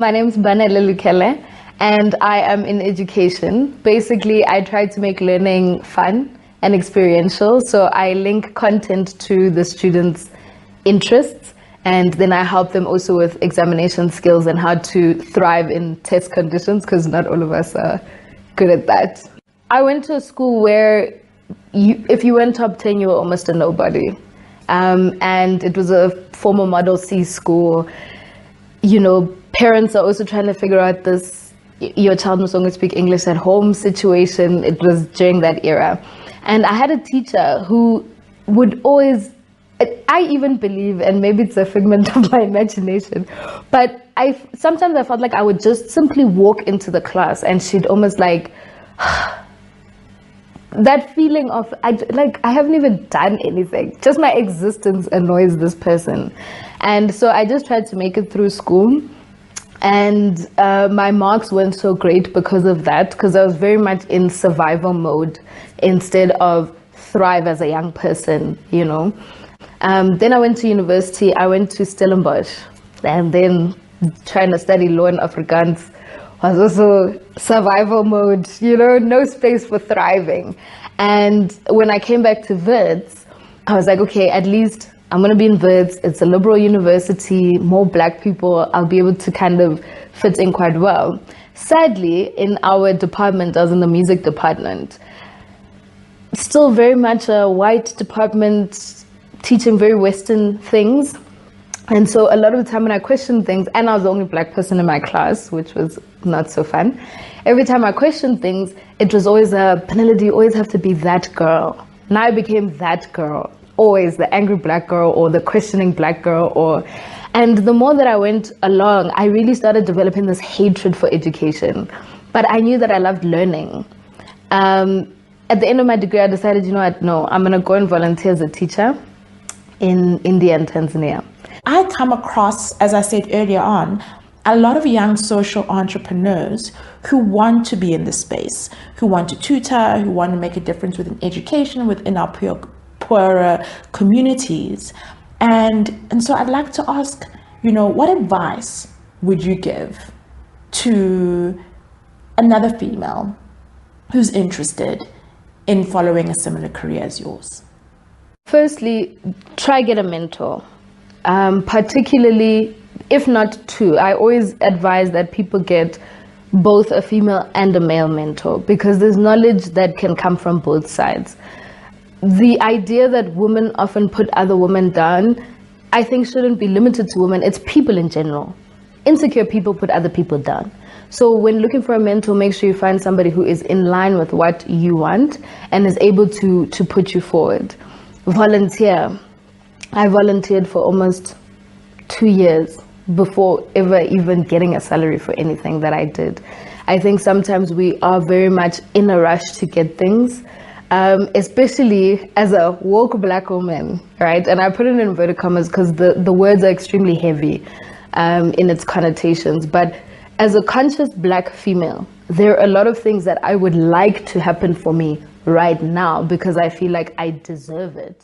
My name is Banele Lukhele and I am in education. Basically, I try to make learning fun and experiential. So I link content to the students' interests, and then I help them also with examination skills and how to thrive in test conditions, because not all of us are good at that. I went to a school where if you weren't top 10, you were almost a nobody. And it was a former Model C school. You know, parents are also trying to figure out this, your child must only speak English at home situation. It was during that era. And I had a teacher who would always, I even believe, and maybe it's a figment of my imagination, but sometimes I felt like I would just simply walk into the class and she'd almost like, that feeling of, I haven't even done anything. Just my existence annoys this person. And so I just tried to make it through school. And my marks weren't so great because of that, because I was very much in survival mode instead of thrive as a young person, you know. Then I went to university. I went to Stellenbosch, and then trying to study law in Afrikaans was also survival mode, you know, no space for thriving. And when I came back to Wits, I was like, okay, at least I'm going to be in Wits. It's a liberal university, more black people. I'll be able to kind of fit in quite well. Sadly, in our department, I was in the music department. Still very much a white department, teaching very Western things. And so a lot of the time when I questioned things, and I was the only black person in my class, which was not so fun. Every time I questioned things, it was always Banele, you always have to be that girl. Now I became that girl, always the angry black girl or the questioning black girl. And the more that I went along, I really started developing this hatred for education. But I knew that I loved learning. At the end of my degree, I decided, you know what, no, I'm gonna go and volunteer as a teacher in India and Tanzania. I come across, as I said earlier on, a lot of young social entrepreneurs who want to be in this space, who want to tutor, who want to make a difference within education, within our poorer communities. And so I'd like to ask, you know, what advice would you give to another female who's interested in following a similar career as yours? Firstly, try get a mentor. Particularly, if not two, I always advise that people get both a female and a male mentor, because there's knowledge that can come from both sides. The idea that women often put other women down, I think shouldn't be limited to women. It's people in general. Insecure people put other people down. So when looking for a mentor, make sure you find somebody who is in line with what you want and is able to put you forward. Volunteer. I volunteered for almost 2 years before ever even getting a salary for anything that I did. I think sometimes we are very much in a rush to get things, especially as a woke black woman, right? And I put it in inverted commas because the words are extremely heavy in its connotations. But as a conscious black female, there are a lot of things that I would like to happen for me right now because I feel like I deserve it.